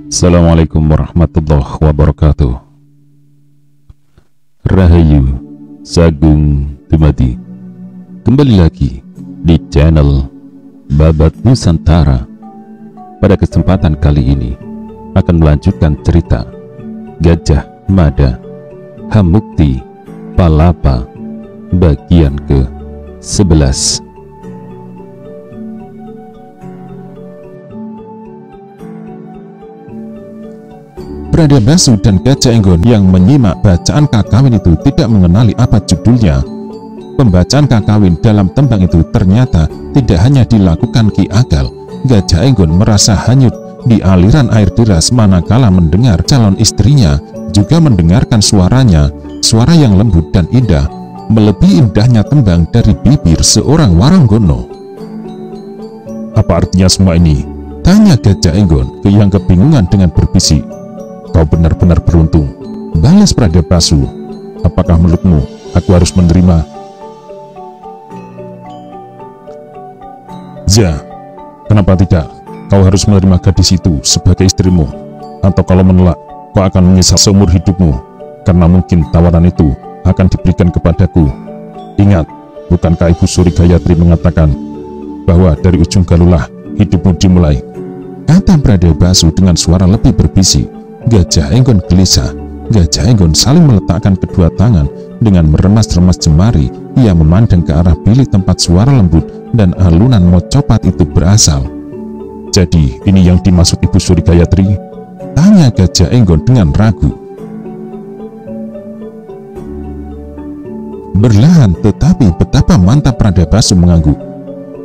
Assalamualaikum warahmatullahi wabarakatuh. Rahayu Sagung Dumadi. Kembali lagi di channel Babat Nusantara. Pada kesempatan kali ini akan melanjutkan cerita Gajah Mada Hamukti Palapa bagian ke-11. Pradabhasu dan Gajah Enggon yang menyimak bacaan kakawin itu tidak mengenali apa judulnya. Pembacaan kakawin dalam tembang itu ternyata tidak hanya dilakukan Ki Agel. Gajah Enggon merasa hanyut di aliran air deras manakala mendengar calon istrinya, juga mendengarkan suaranya, suara yang lembut dan indah, melebihi indahnya tembang dari bibir seorang waranggono. "Apa artinya semua ini?" tanya Gajah Enggon yang kebingungan dengan berbisik. "Kau benar-benar beruntung," balas Pradabhasu. "Apakah menurutmu aku harus menerima?" "Ya, kenapa tidak? Kau harus menerima gadis itu sebagai istrimu. Atau kalau menolak, kau akan menyesal seumur hidupmu, karena mungkin tawaran itu akan diberikan kepadaku. Ingat, bukankah Ibu Suri Gayatri mengatakan bahwa dari ujung galulah hidupmu dimulai?" kata Pradabhasu dengan suara lebih berbisik. Gajah Enggon gelisah. Gajah Enggon saling meletakkan kedua tangan dengan meremas-remas jemari. Ia memandang ke arah bilik tempat suara lembut dan alunan mocopat itu berasal. "Jadi ini yang dimaksud Ibu Suri Gayatri?" tanya Gajah Enggon dengan ragu. Berlahan tetapi betapa mantap Pradabhasu mengangguk.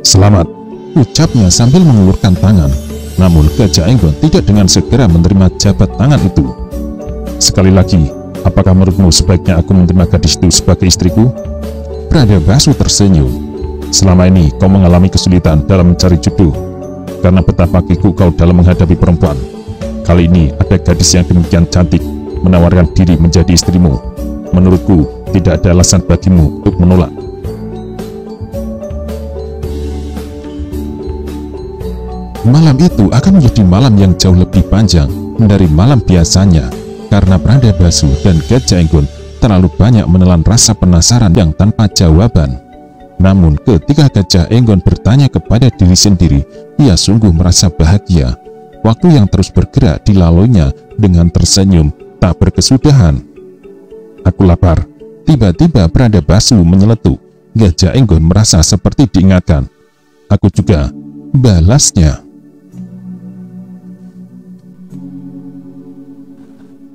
"Selamat," ucapnya sambil mengulurkan tangan. Namun Gajah Enggon tidak dengan segera menerima jabat tangan itu. "Sekali lagi, apakah menurutmu sebaiknya aku menerima gadis itu sebagai istriku?" Pradabhasu tersenyum. "Selama ini kau mengalami kesulitan dalam mencari jodoh, karena betapa kikuk kau dalam menghadapi perempuan. Kali ini ada gadis yang demikian cantik menawarkan diri menjadi istrimu. Menurutku tidak ada alasan bagimu untuk menolak." Malam itu akan menjadi malam yang jauh lebih panjang dari malam biasanya, karena Pradabhasu dan Gajah Enggon terlalu banyak menelan rasa penasaran yang tanpa jawaban. Namun ketika Gajah Enggon bertanya kepada diri sendiri, ia sungguh merasa bahagia. Waktu yang terus bergerak dilaluinya dengan tersenyum tak berkesudahan. "Aku lapar." Tiba-tiba Pradabhasu menyeletuk. Gajah Enggon merasa seperti diingatkan. "Aku juga," balasnya.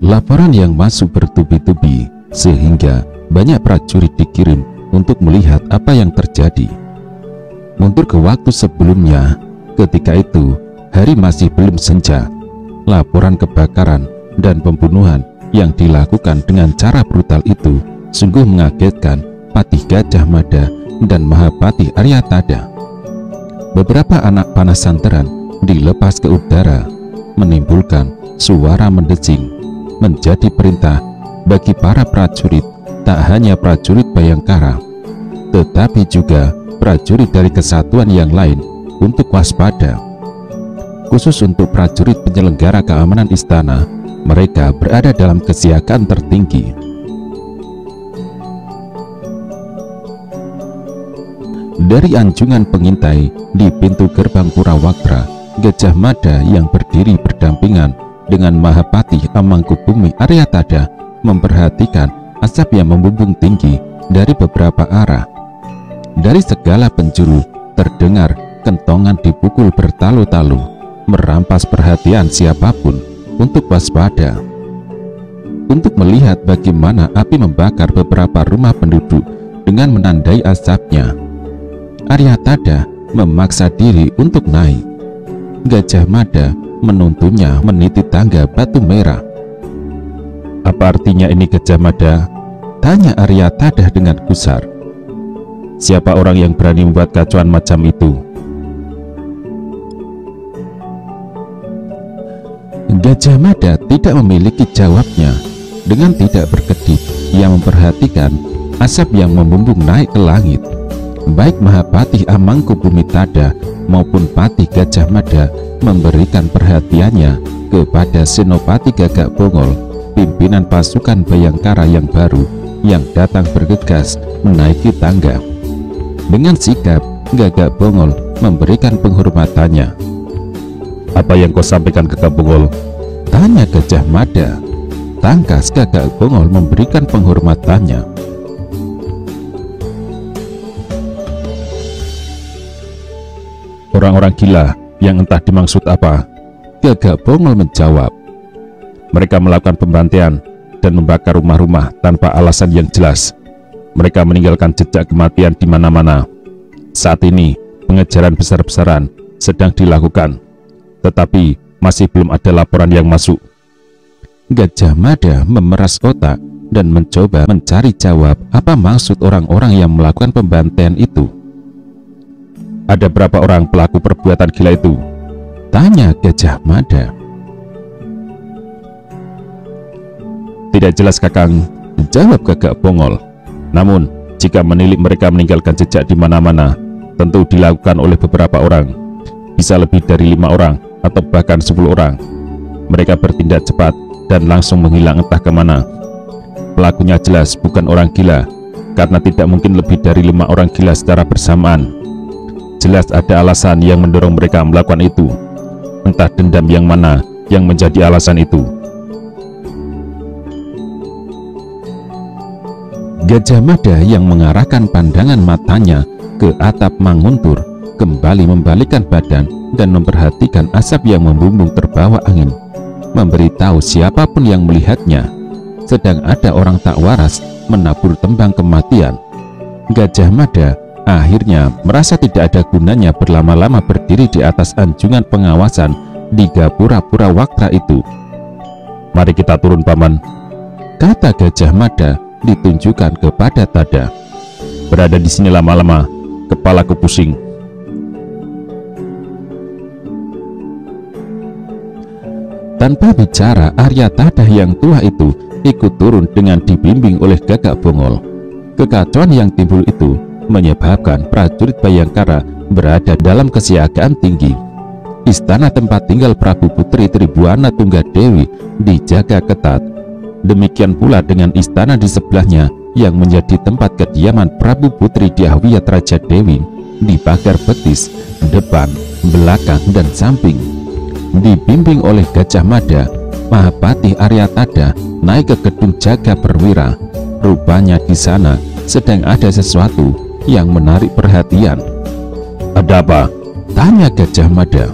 Laporan yang masuk bertubi-tubi sehingga banyak prajurit dikirim untuk melihat apa yang terjadi. Mundur ke waktu sebelumnya, ketika itu hari masih belum senja. Laporan kebakaran dan pembunuhan yang dilakukan dengan cara brutal itu sungguh mengagetkan Patih Gajah Mada dan Mahapatih Aryatada. Beberapa anak panah santeran dilepas ke udara, menimbulkan suara mendesing. Menjadi perintah bagi para prajurit, tak hanya prajurit Bayangkara, tetapi juga prajurit dari kesatuan yang lain untuk waspada. Khusus untuk prajurit penyelenggara keamanan istana, mereka berada dalam kesiagaan tertinggi. Dari anjungan pengintai di pintu gerbang Purawaktra, Gajah Mada yang berdiri berdampingan dengan Mahapatih Amangkubumi Aryatada memperhatikan asap yang membumbung tinggi dari beberapa arah. Dari segala penjuru terdengar kentongan dipukul bertalu-talu, merampas perhatian siapapun untuk waspada. Untuk melihat bagaimana api membakar beberapa rumah penduduk dengan menandai asapnya, Aryatada memaksa diri untuk naik. Gajah Mada menuntunnya meniti tangga batu merah. "Apa artinya ini, Gajah Mada?" tanya Aryatada dengan gusar. "Siapa orang yang berani membuat kacauan macam itu?" Gajah Mada tidak memiliki jawabnya. Dengan tidak berkedip, ia memperhatikan asap yang membumbung naik ke langit. Baik Mahapatih Amangkubumitada maupun Patih Gajah Mada memberikan perhatiannya kepada Senopati Gagak Bongol, pimpinan pasukan Bayangkara yang baru yang datang bergegas menaiki tangga. Dengan sigap, Gagak Bongol memberikan penghormatannya. "Apa yang kau sampaikan, Gagak Bongol?" tanya Gajah Mada. Tangkas Gagak Bongol memberikan penghormatannya. "Orang-orang gila yang entah dimaksud apa," Gagak Bongol menjawab. "Mereka melakukan pembantaian dan membakar rumah-rumah tanpa alasan yang jelas. Mereka meninggalkan jejak kematian di mana-mana. Saat ini pengejaran besar-besaran sedang dilakukan, tetapi masih belum ada laporan yang masuk." Gajah Mada memeras otak dan mencoba mencari jawab apa maksud orang-orang yang melakukan pembantaian itu. "Ada berapa orang pelaku perbuatan gila itu?" tanya Gajah Mada. "Tidak jelas, Kakang," jawab Gagak Bongol. "Namun jika menilik mereka meninggalkan jejak di mana-mana, tentu dilakukan oleh beberapa orang, bisa lebih dari 5 orang atau bahkan 10 orang. Mereka bertindak cepat dan langsung menghilang entah kemana. Pelakunya jelas bukan orang gila, karena tidak mungkin lebih dari 5 orang gila secara bersamaan. Jelas ada alasan yang mendorong mereka melakukan itu, entah dendam yang mana yang menjadi alasan itu." Gajah Mada yang mengarahkan pandangan matanya ke atap Manguntur kembali membalikkan badan dan memperhatikan asap yang membumbung terbawa angin, memberitahu siapapun yang melihatnya sedang ada orang tak waras menabur tembang kematian. Gajah Mada akhirnya merasa tidak ada gunanya berlama-lama berdiri di atas anjungan pengawasan di Gapura Waktra itu. "Mari kita turun, Paman," kata Gajah Mada ditunjukkan kepada Tada. "Berada di sini lama-lama, kepalaku pusing." Tanpa bicara, Arya Tada yang tua itu ikut turun dengan dibimbing oleh Gagak Bongol. Kekacauan yang timbul itu menyebabkan prajurit Bayangkara berada dalam kesiagaan tinggi. Istana tempat tinggal Prabu Putri Tribuana Tunggadewi dijaga ketat. Demikian pula dengan istana di sebelahnya yang menjadi tempat kediaman Prabu Putri Dyahwiyat Raja Dewi dipagar betis, depan, belakang, dan samping. Dibimbing oleh Gajah Mada, Mahapati Arya Tada naik ke gedung jaga perwira. Rupanya di sana sedang ada sesuatu yang menarik perhatian. "Ada apa?" tanya Gajah Mada.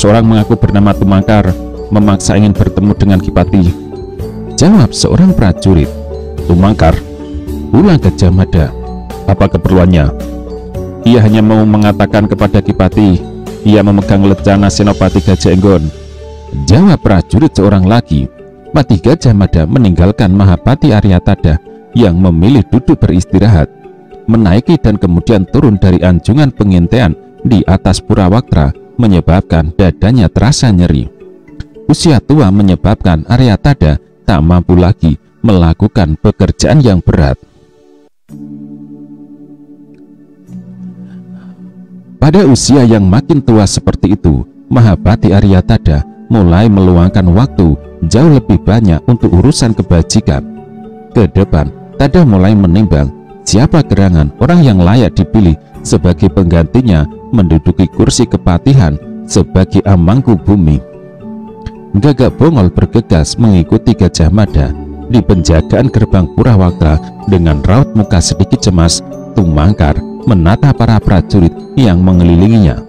"Seorang mengaku bernama Tumangkar memaksa ingin bertemu dengan Kipati," jawab seorang prajurit. "Tumangkar?" ulang Gajah Mada. "Apa keperluannya?" "Ia hanya mau mengatakan kepada Kipati ia memegang lencana Senopati Gajah Enggon," jawab prajurit seorang lagi. Patih Gajah Mada meninggalkan Mahapati Arya Tada yang memilih duduk beristirahat, menaiki dan kemudian turun dari anjungan pengintaian di atas Purawaktra, menyebabkan dadanya terasa nyeri. Usia tua menyebabkan Arya Tada tak mampu lagi melakukan pekerjaan yang berat. Pada usia yang makin tua seperti itu, Mahapati Arya Tada mulai meluangkan waktu jauh lebih banyak untuk urusan kebajikan. Ke depan, Tada mulai menimbang siapa gerangan orang yang layak dipilih sebagai penggantinya menduduki kursi kepatihan sebagai amangku bumi. Gagak Bongol bergegas mengikuti Gajah Mada di penjagaan gerbang Purawaktra. Dengan raut muka sedikit cemas, Tumangkar menata para prajurit yang mengelilinginya.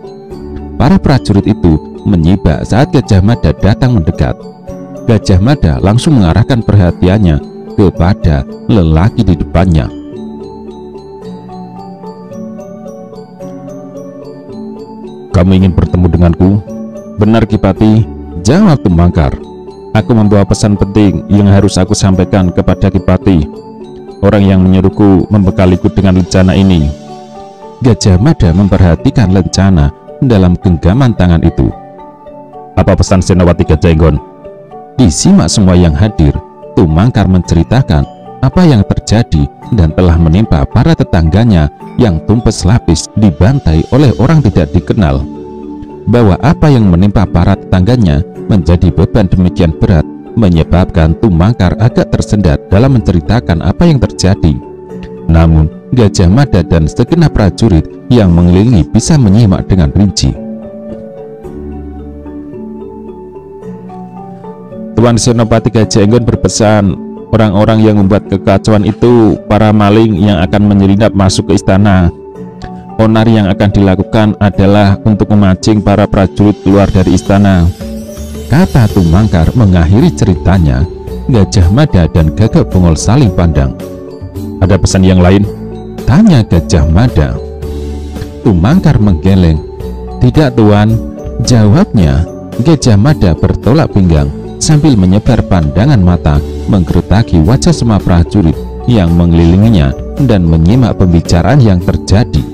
Para prajurit itu menyibak saat Gajah Mada datang mendekat. Gajah Mada langsung mengarahkan perhatiannya kepada lelaki di depannya. "Kamu ingin bertemu denganku?" "Benar, Kipati," jawab Tumangkar. "Aku membawa pesan penting yang harus aku sampaikan kepada Kipati. Orang yang menyuruhku membekaliku dengan lencana ini." Gajah Mada memperhatikan lencana dalam genggaman tangan itu. "Apa pesan Senopati Gajah Enggon?" Disimak semua yang hadir. Tumangkar menceritakan apa yang terjadi dan telah menimpa para tetangganya yang tumpes lapis dibantai oleh orang tidak dikenal. Bahwa apa yang menimpa para tetangganya menjadi beban demikian berat menyebabkan Tumangkar agak tersendat dalam menceritakan apa yang terjadi. Namun Gajah Mada dan segenap prajurit yang mengelilingi bisa menyimak dengan rinci. Tuan Senopati Gajah Enggon berpesan, orang-orang yang membuat kekacauan itu para maling yang akan menyelinap masuk ke istana. Onar yang akan dilakukan adalah untuk memancing para prajurit keluar dari istana, kata Tumangkar mengakhiri ceritanya. Gajah Mada dan Gagak Bongol saling pandang. Ada pesan yang lain? Tanya Gajah Mada. Tumangkar menggeleng. Tidak tuan, jawabnya. Gajah Mada bertolak pinggang sambil menyebar pandangan mata menggerutaki wajah semua prajurit yang mengelilinginya dan menyimak pembicaraan yang terjadi.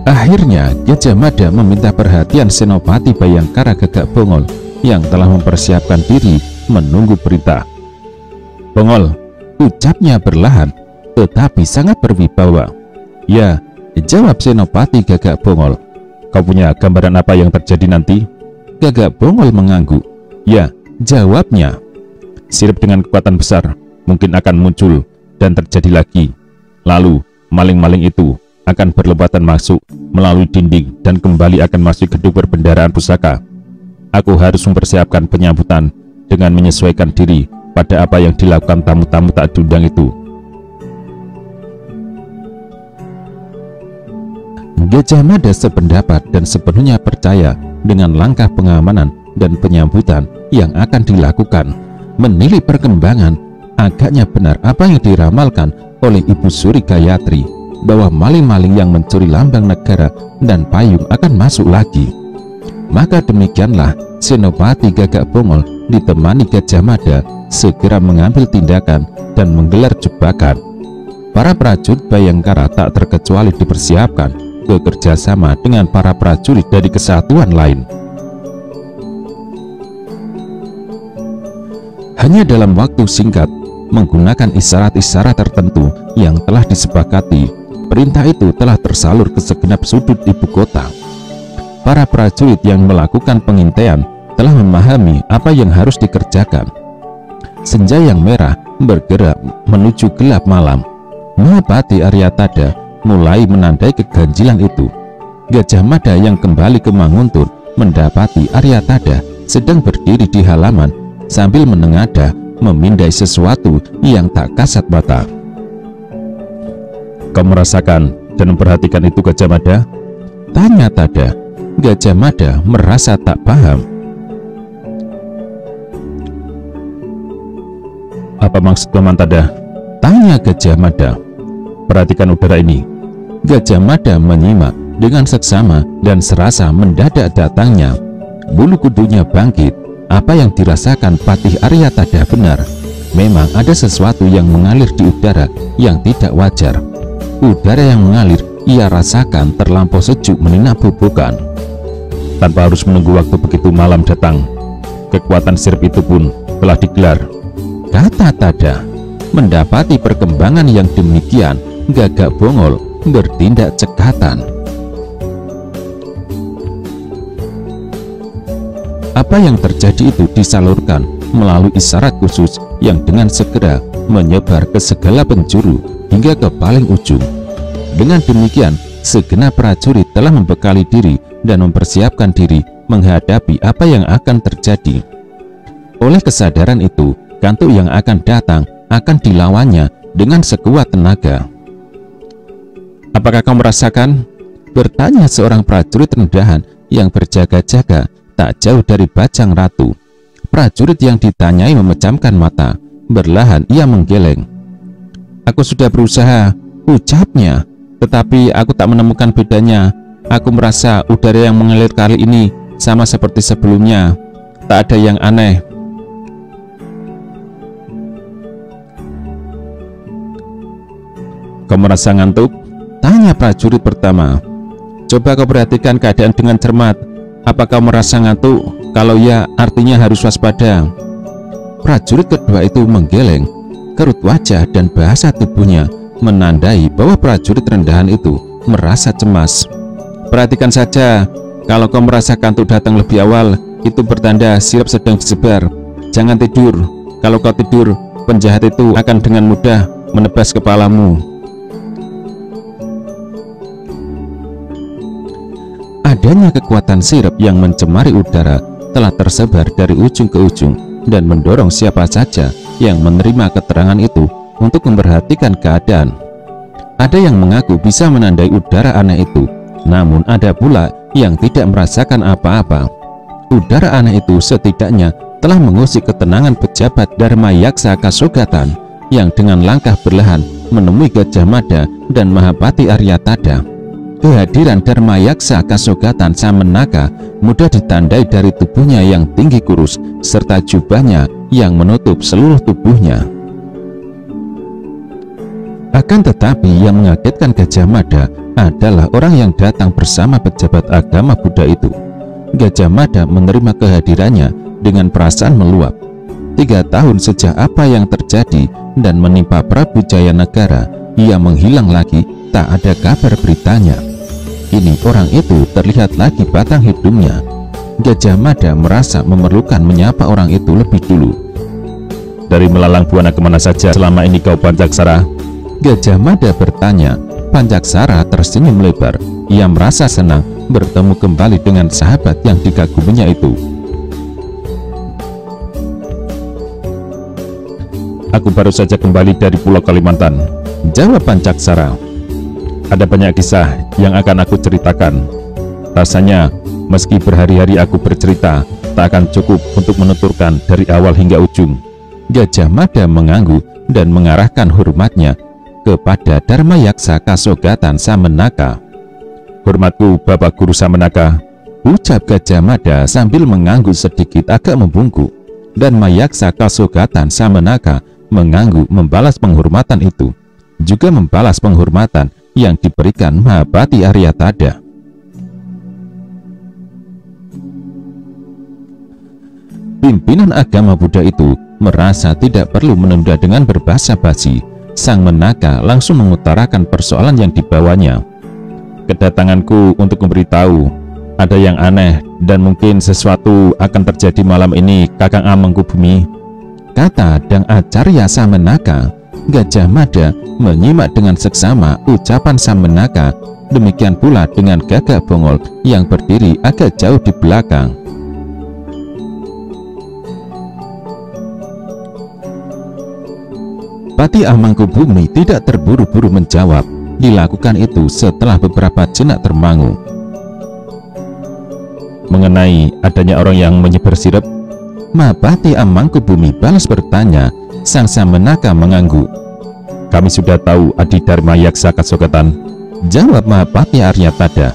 Akhirnya Gajah Mada meminta perhatian Senopati Bayangkara Gagak Bongol yang telah mempersiapkan diri menunggu perintah. Bongol, ucapnya perlahan tetapi sangat berwibawa. Ya, jawab Senopati Gagak Bongol. Kau punya gambaran apa yang terjadi nanti? Gagak Bongol mengangguk. Ya, jawabnya. Sirip dengan kekuatan besar mungkin akan muncul dan terjadi lagi. Lalu maling-maling itu akan berlompatan masuk melalui dinding dan kembali akan masuk gedung perbendaharaan pusaka. Aku harus mempersiapkan penyambutan dengan menyesuaikan diri pada apa yang dilakukan tamu-tamu tak diundang itu. Gajah Mada sependapat dan sepenuhnya percaya dengan langkah pengamanan dan penyambutan yang akan dilakukan. Menilik perkembangan, agaknya benar apa yang diramalkan oleh Ibu Suri Gayatri, bahwa maling-maling yang mencuri lambang negara dan payung akan masuk lagi. Maka demikianlah Senopati Gagak Bongol ditemani Gajah Mada segera mengambil tindakan dan menggelar jebakan. Para prajurit Bayangkara tak terkecuali dipersiapkan bekerja sama dengan para prajurit dari kesatuan lain. Hanya dalam waktu singkat, menggunakan isyarat-isyarat tertentu yang telah disepakati, perintah itu telah tersalur ke segenap sudut ibu kota. Para prajurit yang melakukan pengintaian telah memahami apa yang harus dikerjakan. Senja yang merah bergerak menuju gelap malam. Mahapati Aryatada mulai menandai keganjilan itu. Gajah Mada yang kembali ke Manguntur mendapati Aryatada sedang berdiri di halaman sambil menengadah memindai sesuatu yang tak kasat mata. Kau merasakan dan memperhatikan itu, Gajah Mada? Tanya Tada. Gajah Mada merasa tak paham. Apa maksud Paman Tada? Tanya Gajah Mada. Perhatikan udara ini. Gajah Mada menyimak dengan seksama dan serasa mendadak datangnya. Bulu kudunya bangkit. Apa yang dirasakan Patih Aryatada benar. Memang ada sesuatu yang mengalir di udara yang tidak wajar. Udara yang mengalir ia rasakan terlampau sejuk menyengat bobokan. Tanpa harus menunggu waktu begitu malam datang, kekuatan sirip itu pun telah digelar, kata Tada. Mendapati perkembangan yang demikian, Gagak Bongol bertindak cekatan. Apa yang terjadi itu disalurkan melalui isyarat khusus yang dengan segera menyebar ke segala penjuru hingga ke paling ujung. Dengan demikian, segenap prajurit telah membekali diri dan mempersiapkan diri menghadapi apa yang akan terjadi. Oleh kesadaran itu, kantuk yang akan datang akan dilawannya dengan sekuat tenaga. Apakah kau merasakan? Bertanya seorang prajurit rendahan yang berjaga-jaga tak jauh dari Bajang Ratu. Prajurit yang ditanyai memejamkan mata. Berlahan ia menggeleng. Aku sudah berusaha, ucapnya, tetapi aku tak menemukan bedanya. Aku merasa udara yang mengalir kali ini sama seperti sebelumnya. Tak ada yang aneh. Kau merasa ngantuk? Tanya prajurit pertama. Coba kau perhatikan keadaan dengan cermat. Apa kau merasa ngantuk? Kalau ya, artinya harus waspada. Prajurit kedua itu menggeleng. Kerut wajah dan bahasa tubuhnya menandai bahwa prajurit rendahan itu merasa cemas. Perhatikan saja, kalau kau merasa kantuk datang lebih awal, itu bertanda sirap sedang disebar. Jangan tidur. Kalau kau tidur, penjahat itu akan dengan mudah menebas kepalamu. Adanya kekuatan sirap yang mencemari udara telah tersebar dari ujung ke ujung dan mendorong siapa saja yang menerima keterangan itu untuk memperhatikan keadaan. Ada yang mengaku bisa menandai udara aneh itu, namun ada pula yang tidak merasakan apa-apa. Udara aneh itu setidaknya telah mengusik ketenangan pejabat Dharma Yaksa Kasogatan yang dengan langkah perlahan menemui Gajah Mada dan Mahapati Aryatada. Kehadiran Dharma Yaksa Kasogatan Samenaka mudah ditandai dari tubuhnya yang tinggi kurus serta jubahnya yang menutup seluruh tubuhnya. Akan tetapi yang mengagetkan Gajah Mada adalah orang yang datang bersama pejabat agama Buddha itu. Gajah Mada menerima kehadirannya dengan perasaan meluap. 3 tahun sejak apa yang terjadi dan menimpa Prabu Jayanagara, ia menghilang lagi, tak ada kabar beritanya. Kini orang itu terlihat lagi batang hidungnya. Gajah Mada merasa memerlukan menyapa orang itu lebih dulu. Dari Melalang Buana kemana saja selama ini kau, Pancaksara? Gajah Mada bertanya. Pancaksara tersenyum lebar. Ia merasa senang bertemu kembali dengan sahabat yang dikaguminya itu. Aku baru saja kembali dari Pulau Kalimantan, jawab Pancaksara. Ada banyak kisah yang akan aku ceritakan. Rasanya meski berhari-hari aku bercerita, tak akan cukup untuk menuturkan dari awal hingga ujung. Gajah Mada mengangguk dan mengarahkan hormatnya kepada Dharma Yaksa Kasogatan Samenaka. Hormatku Bapak Guru Samenaka, ucap Gajah Mada sambil mengangguk sedikit agak membungkuk. Dharma Yaksa Kasogatan Samenaka mengangguk membalas penghormatan itu, juga membalas penghormatan yang diberikan Mahapati Aryatada. Pimpinan agama Buddha itu merasa tidak perlu menunda dengan berbasa-basi. Sang Menaka langsung mengutarakan persoalan yang dibawanya. Kedatanganku untuk memberitahu ada yang aneh dan mungkin sesuatu akan terjadi malam ini, Kakang Amangkubumi, kata Dang Acarya Samenaka. Gajah Mada menyimak dengan seksama ucapan Samenaka, demikian pula dengan Gagak Bongol yang berdiri agak jauh di belakang. Pati Amangkubumi tidak terburu-buru menjawab. Dilakukan itu setelah beberapa jenak termangu. Mengenai adanya orang yang menyebar sirap, Mahapati Amangkubumi balas bertanya. Sang Samenaka mengangguk. Kami sudah tahu Adi Dharma Yaksa Kasogatan, jawab Mahapati Aryatada.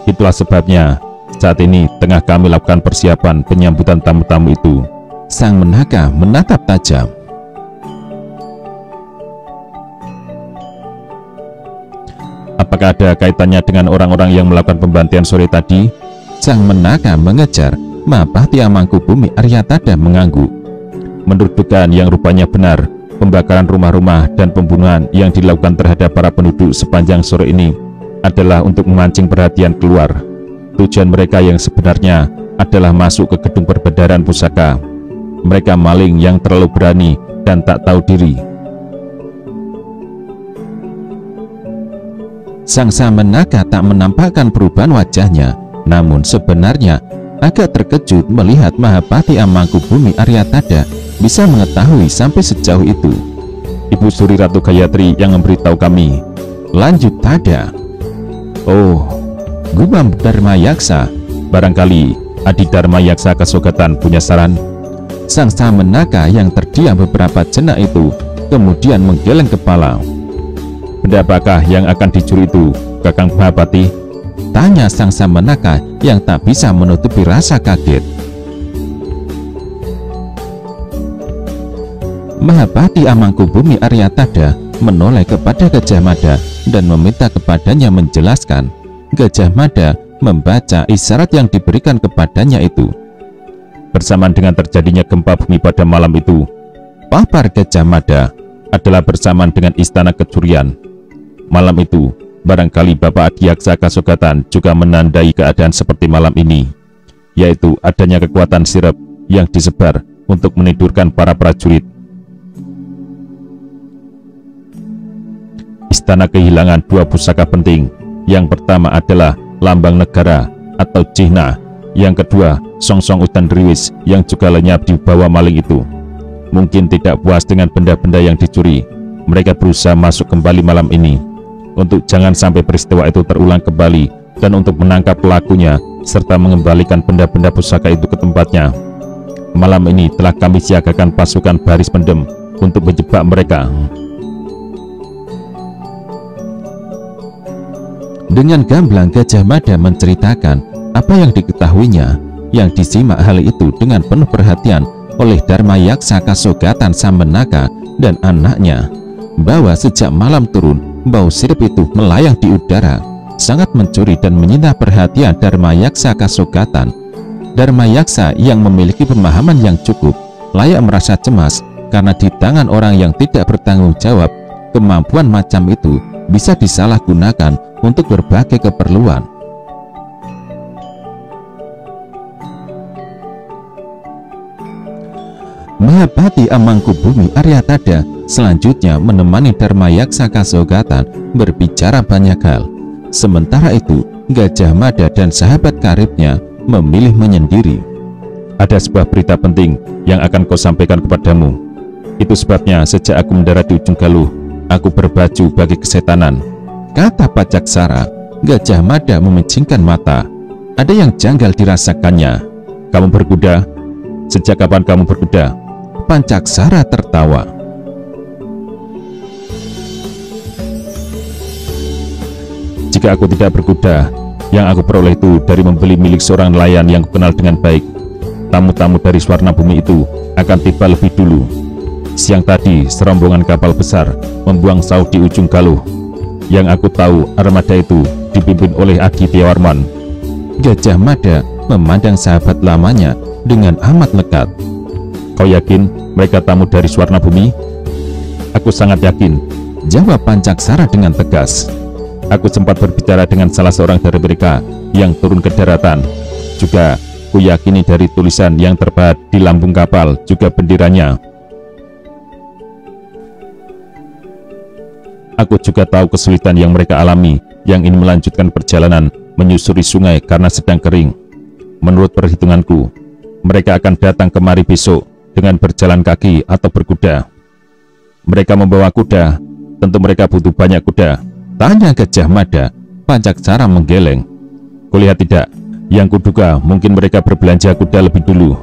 Itulah sebabnya saat ini tengah kami lakukan persiapan penyambutan tamu-tamu itu. Sang Menaka menatap tajam. Apakah ada kaitannya dengan orang-orang yang melakukan pembantian sore tadi? Sang Menaka mengejar. Mahapati Amangkubumi Aryatada mengangguk. Menurut dugaan yang rupanya benar, pembakaran rumah-rumah dan pembunuhan yang dilakukan terhadap para penduduk sepanjang sore ini adalah untuk memancing perhatian keluar. Tujuan mereka yang sebenarnya adalah masuk ke gedung Perbedaran Pusaka. Mereka maling yang terlalu berani dan tak tahu diri. Sang Samenaka tak menampakkan perubahan wajahnya, namun sebenarnya agak terkejut melihat Mahapati Amangkubumi Aryatada bisa mengetahui sampai sejauh itu. Ibu Suri Ratu Gayatri yang memberitahu kami, lanjut Tada. Oh, gumam Dharma Yaksa, barangkali Adi Dharma Yaksa Kasogatan punya saran. Sang Samenaka yang terdiam beberapa jenak itu kemudian menggeleng kepala. Benda apakah yang akan dicuri itu, Kakang Mahapati? Tanya Sang Samenaka yang tak bisa menutupi rasa kaget. Mahapati Amangkubumi Aryatada menoleh kepada Gajah Mada dan meminta kepadanya menjelaskan. Gajah Mada membaca isyarat yang diberikan kepadanya itu. bersamaan dengan terjadinya gempa bumi pada malam itu, papar Gajah Mada, adalah bersamaan dengan istana kecurian. Malam itu, barangkali Bapak Adiaksa Kasogatan juga menandai keadaan seperti malam ini, yaitu adanya kekuatan sirep yang disebar untuk menidurkan para prajurit. Istana kehilangan dua pusaka penting. Yang pertama adalah lambang negara atau Cihna. Yang kedua, songsong udan riwis yang juga lenyap di bawah maling itu. Mungkin tidak puas dengan benda-benda yang dicuri, mereka berusaha masuk kembali malam ini untuk jangan sampai peristiwa itu terulang kembali dan untuk menangkap pelakunya serta mengembalikan benda-benda pusaka itu ke tempatnya. Malam ini telah kami siagakan pasukan baris pendem untuk menjebak mereka. Dengan gamblang Gajah Mada menceritakan apa yang diketahuinya, yang disimak hal itu dengan penuh perhatian oleh Dharmayaksa Kasogatan Sambenaka dan anaknya, bahwa sejak malam turun, bau sirip itu melayang di udara, sangat mencuri dan menyita perhatian Dharmayaksa Kasogatan. Dharmayaksa yang memiliki pemahaman yang cukup layak merasa cemas karena di tangan orang yang tidak bertanggung jawab, kemampuan macam itu bisa disalahgunakan untuk berbagai keperluan. Mahapati Amangkubumi Aryatada selanjutnya menemani Dharmayaksa Kasogatan berbicara banyak hal. Sementara itu, Gajah Mada dan sahabat karibnya memilih menyendiri. Ada sebuah berita penting yang akan kau sampaikan kepadamu. Itu sebabnya sejak aku mendarat di ujung Galuh, aku berbaju bagi kesetanan, kata Pajaksara. Gajah Mada memicingkan mata. Ada yang janggal dirasakannya. Kamu berkuda? Sejak kapan kamu berkuda? Pancaksara tertawa. Jika aku tidak berkuda, yang aku peroleh itu dari membeli milik seorang nelayan yang kukenal dengan baik. Tamu-tamu dari Swarna Bumi itu akan tiba lebih dulu. Siang tadi, serombongan kapal besar membuang saut di ujung Galuh. Yang aku tahu, armada itu dipimpin oleh Adityawarman. Gajah Mada memandang sahabat lamanya dengan amat lekat. Kau yakin mereka tamu dari Swarna Bumi? Aku sangat yakin, jawab Pancaksara dengan tegas. Aku sempat berbicara dengan salah seorang dari mereka yang turun ke daratan. Juga kuyakini dari tulisan yang terpahat di lambung kapal juga benderanya. Aku juga tahu kesulitan yang mereka alami yang ingin melanjutkan perjalanan menyusuri sungai karena sedang kering. Menurut perhitunganku, mereka akan datang kemari besok dengan berjalan kaki atau berkuda. Mereka membawa kuda, tentu mereka butuh banyak kuda, tanya Gajah Mada. Pancaksara menggeleng. Kulihat tidak, yang kuduga mungkin mereka berbelanja kuda lebih dulu.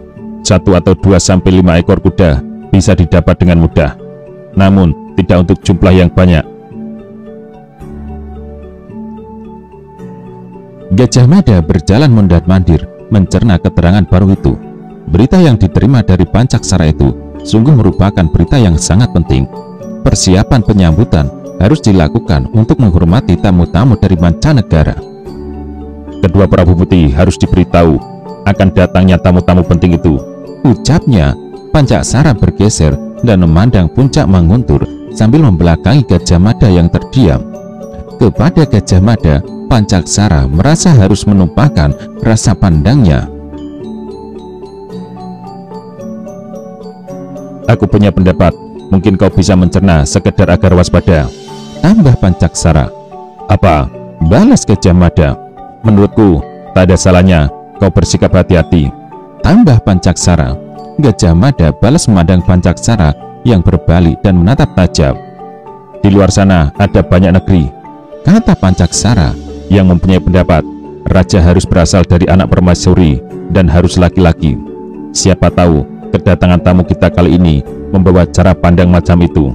1 atau 2 sampai 5 ekor kuda bisa didapat dengan mudah, namun tidak untuk jumlah yang banyak. Gajah Mada berjalan mondar-mandir mencerna keterangan baru itu. Berita yang diterima dari Pancaksara itu sungguh merupakan berita yang sangat penting. Persiapan penyambutan harus dilakukan untuk menghormati tamu-tamu dari mancanegara. Kedua Prabu Putih harus diberitahu akan datangnya tamu-tamu penting itu, ucapnya. Pancaksara bergeser dan memandang puncak Manguntur sambil membelakangi Gajah Mada yang terdiam. Kepada Gajah Mada, Pancaksara merasa harus menumpahkan rasa pandangnya. Aku punya pendapat, mungkin kau bisa mencerna sekedar agar waspada, tambah Pancaksara. Apa? Balas Gajah Mada. Menurutku, tak ada salahnya kau bersikap hati-hati, tambah Pancaksara. Gajah Mada balas memandang Pancaksara yang berbalik dan menatap tajam. Di luar sana ada banyak negeri, kata Pancaksara yang mempunyai pendapat raja harus berasal dari anak permaisuri dan harus laki-laki. Siapa tahu kedatangan tamu kita kali ini membawa cara pandang macam itu.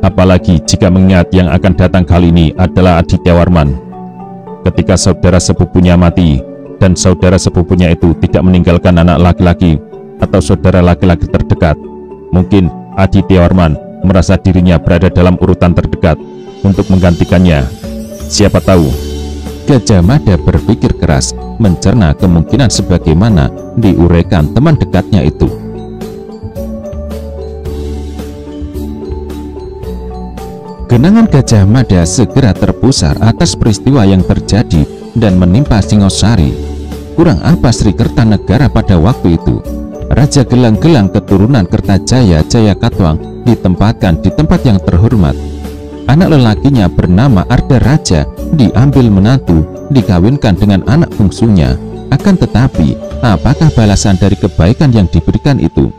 Apalagi jika mengingat yang akan datang kali ini adalah Adityawarman. Ketika saudara sepupunya mati dan saudara sepupunya itu tidak meninggalkan anak laki-laki atau saudara laki-laki terdekat, mungkin Adityawarman merasa dirinya berada dalam urutan terdekat untuk menggantikannya. Siapa tahu? Gajah Mada berpikir keras, mencerna kemungkinan sebagaimana diuraikan teman dekatnya itu. Genangan Gajah Mada segera terpusar atas peristiwa yang terjadi dan menimpa Singosari. Kurang apa Sri Kertanegara pada waktu itu? Raja gelang-gelang keturunan Kertajaya Jayakatwang ditempatkan di tempat yang terhormat. Anak lelakinya bernama Arda Raja diambil menantu, dikawinkan dengan anak bungsunya. Akan tetapi, apakah balasan dari kebaikan yang diberikan itu?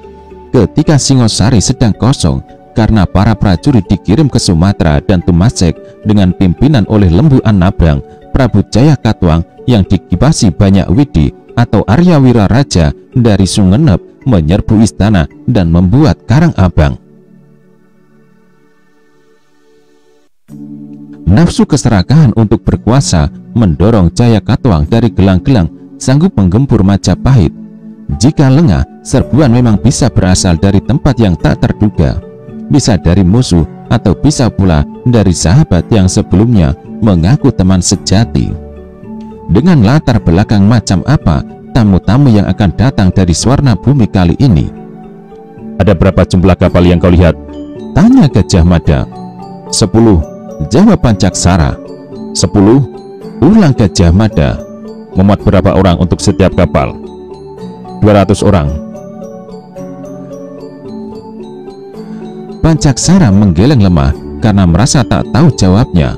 Ketika Singosari sedang kosong karena para prajurit dikirim ke Sumatera dan Tumasek dengan pimpinan oleh Lembu Anabrang, Prabu Jayakatwang yang dikibasi banyak widi atau Arya Wiraraja dari Sungenep menyerbu istana dan membuat Karang Abang. Nafsu keserakahan untuk berkuasa mendorong Jayakatwang dari gelang-gelang sanggup menggempur Majapahit. Jika lengah, serbuan memang bisa berasal dari tempat yang tak terduga, bisa dari musuh atau bisa pula dari sahabat yang sebelumnya mengaku teman sejati. Dengan latar belakang macam apa tamu-tamu yang akan datang dari Swarna Bumi kali ini? Ada berapa jumlah kapal yang kau lihat? Tanya Gajah Mada. 10, jawab Pancaksara. 10, ulang Gajah Mada. Memuat berapa orang untuk setiap kapal? 200 orang. Pancaksara menggeleng lemah karena merasa tak tahu jawabnya.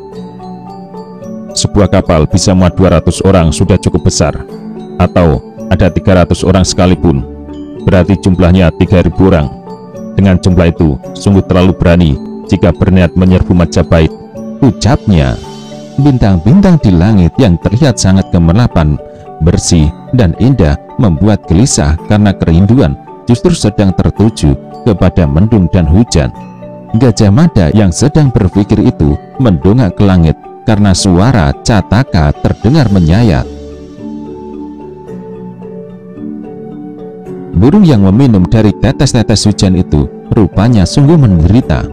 Sebuah kapal bisa muat 200 orang sudah cukup besar. Atau ada 300 orang sekalipun, berarti jumlahnya 3.000 orang. Dengan jumlah itu sungguh terlalu berani jika berniat menyerbu Majapahit, ucapnya. Bintang-bintang di langit yang terlihat sangat gemerlapan, bersih dan indah membuat gelisah karena kerinduan justru sedang tertuju kepada mendung dan hujan. Gajah Mada yang sedang berpikir itu mendongak ke langit karena suara Cataka terdengar menyayat. Burung yang meminum dari tetes-tetes hujan itu rupanya sungguh menderita.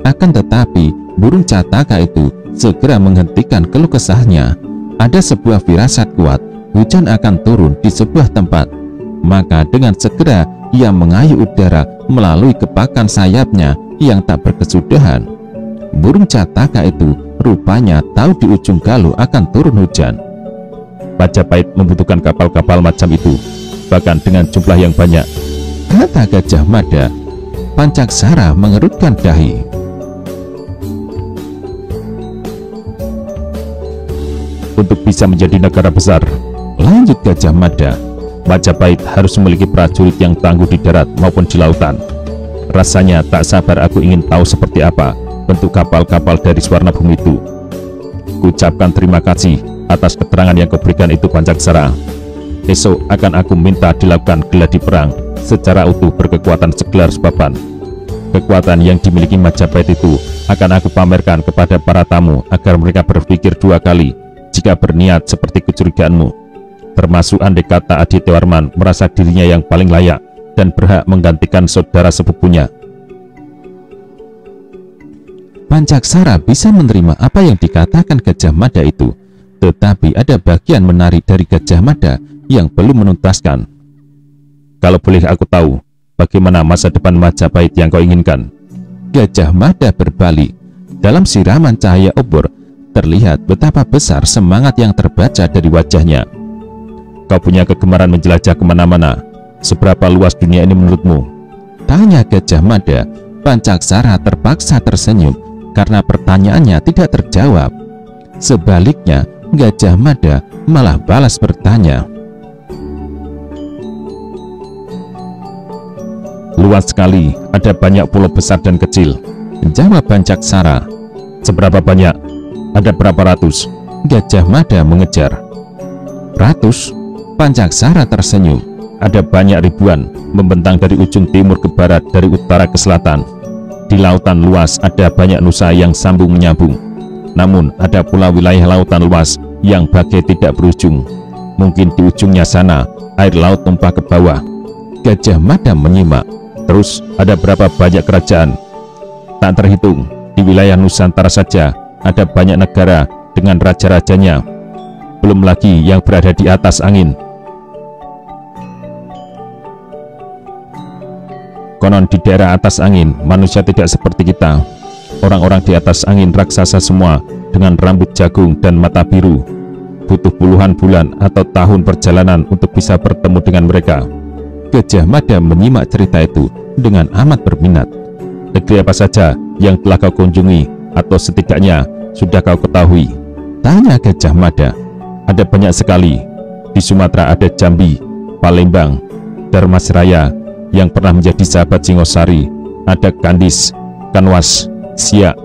Akan tetapi burung Cataka itu segera menghentikan keluh kesahnya. Ada sebuah firasat kuat, hujan akan turun di sebuah tempat. Maka dengan segera ia mengayuh udara melalui kepakan sayapnya yang tak berkesudahan. Burung Cataka itu rupanya tahu di ujung galuh akan turun hujan. Majapahit membutuhkan kapal-kapal macam itu, bahkan dengan jumlah yang banyak, kata Gajah Mada. Pancaksara mengerutkan dahi. Untuk bisa menjadi negara besar, lanjut Gajah Mada, Majapahit harus memiliki prajurit yang tangguh di darat maupun di lautan. Rasanya tak sabar aku ingin tahu seperti apa bentuk kapal-kapal dari Swarna Bumi itu. Kuucapkan terima kasih atas keterangan yang kau berikan itu Pancaksara. Esok akan aku minta dilakukan gladi perang secara utuh berkekuatan segelar sepapan. Kekuatan yang dimiliki Majapahit itu akan aku pamerkan kepada para tamu agar mereka berpikir dua kali jika berniat seperti kecurigaanmu, termasuk andai kata Adityawarman merasa dirinya yang paling layak dan berhak menggantikan saudara sepupunya. Pancaksara bisa menerima apa yang dikatakan Gajah Mada itu, tetapi ada bagian menarik dari Gajah Mada yang belum menuntaskan. Kalau boleh aku tahu, bagaimana masa depan Majapahit yang kau inginkan? Gajah Mada berbalik. Dalam siraman cahaya obor terlihat betapa besar semangat yang terbaca dari wajahnya. Kau punya kegemaran menjelajah kemana-mana. Seberapa luas dunia ini menurutmu? Tanya Gajah Mada. Pancaksara terpaksa tersenyum karena pertanyaannya tidak terjawab. Sebaliknya, Gajah Mada malah balas bertanya. Luas sekali, ada banyak pulau besar dan kecil, jawab Pancaksara. Seberapa banyak? Ada berapa ratus? Gajah Mada mengejar. Ratus? Pancaksara tersenyum. Ada banyak ribuan, membentang dari ujung timur ke barat, dari utara ke selatan. Di lautan luas ada banyak nusa yang sambung menyambung. Namun ada pula wilayah lautan luas yang bagai tidak berujung. Mungkin di ujungnya sana air laut tumpah ke bawah. Gajah Mada menyimak. Terus ada berapa banyak kerajaan? Tak terhitung. Di wilayah Nusantara saja ada banyak negara dengan raja-rajanya. belum lagi yang berada di atas angin. Konon di daerah atas angin, manusia tidak seperti kita. Orang-orang di atas angin raksasa semua, dengan rambut jagung dan mata biru. Butuh puluhan bulan atau tahun perjalanan untuk bisa bertemu dengan mereka. Gajah Mada menyimak cerita itu dengan amat berminat. Negeri apa saja yang telah kau kunjungi atau setidaknya sudah kau ketahui? Tanya Gajah Mada. Ada banyak sekali. Di Sumatera ada Jambi, Palembang, Dharmasraya yang pernah menjadi sahabat Singosari. Ada Kandis, Kanwas, Siak,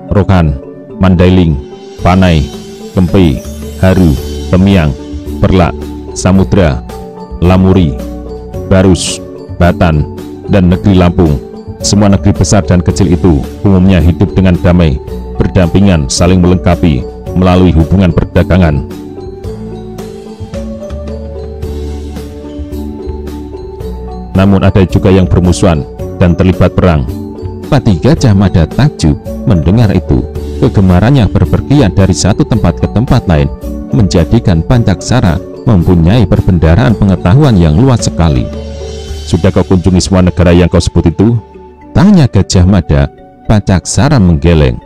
Rokan, Mandailing, Panai, Kempe, Haru, Temiang, Perlak, Samudra, Lamuri, Barus, Batan, dan negeri Lampung. Semua negeri besar dan kecil itu umumnya hidup dengan damai, berdampingan, saling melengkapi melalui hubungan perdagangan. Namun ada juga yang bermusuhan dan terlibat perang. Pati Gajah Mada takjub mendengar itu. Kegemarannya berpergian dari satu tempat ke tempat lain menjadikan Pancaksara mempunyai perbendaharaan pengetahuan yang luas sekali. Sudah kau kunjungi semua negara yang kau sebut itu? Tanya Gajah Mada. Pancaksara menggeleng.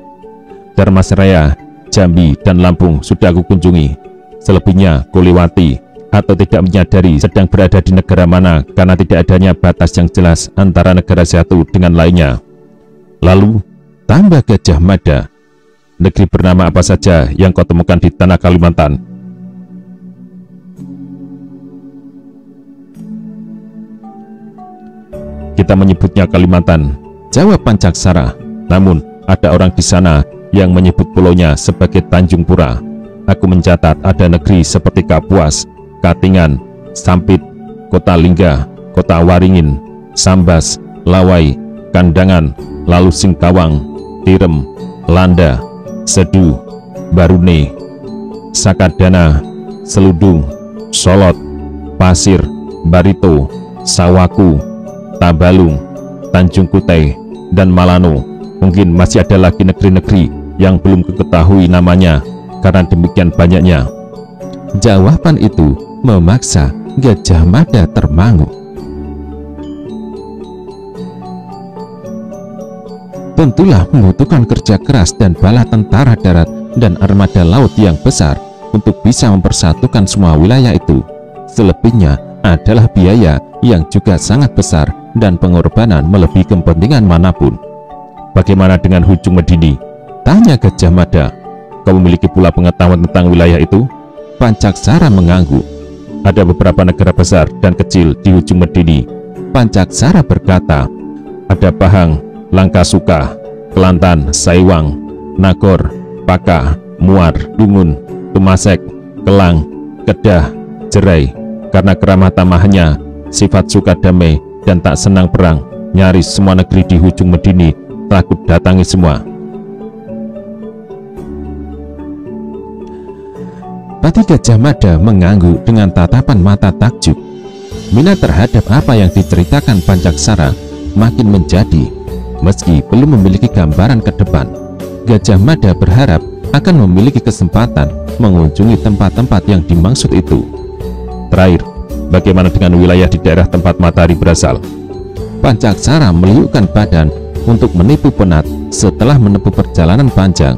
Dharmasraya, Jambi, dan Lampung sudah aku kunjungi. Selebihnya kau lewati atau tidak menyadari sedang berada di negara mana karena tidak adanya batas yang jelas antara negara satu dengan lainnya. Lalu, tambah Gajah Mada, negeri bernama apa saja yang kau temukan di tanah Kalimantan? Kita menyebutnya Kalimantan, jawab Pancaksara. Namun, ada orang di sana yang menyebut pulaunya sebagai Tanjung Pura. Aku mencatat ada negeri seperti Kapuas, Katingan, Sampit, Kota Lingga, Kota Waringin, Sambas, Lawai, Kandangan, lalu Singkawang, Tirem, Landa, Sedu, Barune, Sakadana, Seludung, Solot, Pasir, Barito, Sawaku, Tabalung, Tanjung Kutai, dan Malano. Mungkin masih ada lagi negeri-negeri yang belum ketahui namanya karena demikian banyaknya. Jawaban itu memaksa Gajah Mada termangu. Tentulah membutuhkan kerja keras dan bala tentara darat dan armada laut yang besar untuk bisa mempersatukan semua wilayah itu. Selebihnya adalah biaya yang juga sangat besar dan pengorbanan melebihi kepentingan manapun. Bagaimana dengan Hujung Medini? Tanya Gajah Mada. Kau memiliki pula pengetahuan tentang wilayah itu? Pancaksara mengangguk. Ada beberapa negara besar dan kecil di Hujung Medini. Pancaksara berkata, ada Pahang, Langkasuka, Kelantan, Saiwang, Nagor, Paka, Muar, Dungun, Tumasek, Kelang, Kedah, Jerai. Karena keramah tamahannya, sifat suka damai dan tak senang perang, nyaris semua negeri di Hujung Medini takut datangi semua. Pati Gajah Mada mengangguk dengan tatapan mata takjub. Minat terhadap apa yang diceritakan Pancaksara makin menjadi. Meski belum memiliki gambaran ke depan, Gajah Mada berharap akan memiliki kesempatan mengunjungi tempat-tempat yang dimaksud itu. Terakhir, bagaimana dengan wilayah di daerah tempat matahari berasal? Pancaksara meliukkan badan untuk menipu penat setelah menempuh perjalanan panjang.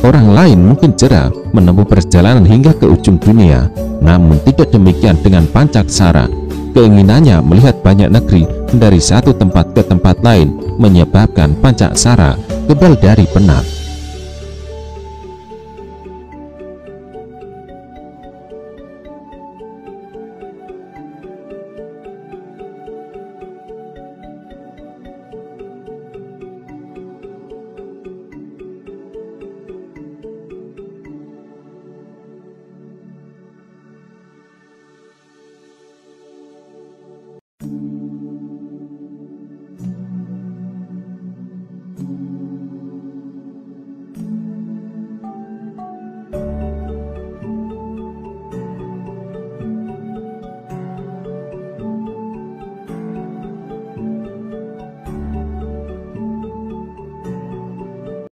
Orang lain mungkin jera menempuh perjalanan hingga ke ujung dunia, namun tidak demikian dengan Pancaksara. Keinginannya melihat banyak negeri dari satu tempat ke tempat lain menyebabkan Pancaksara kebal dari penat.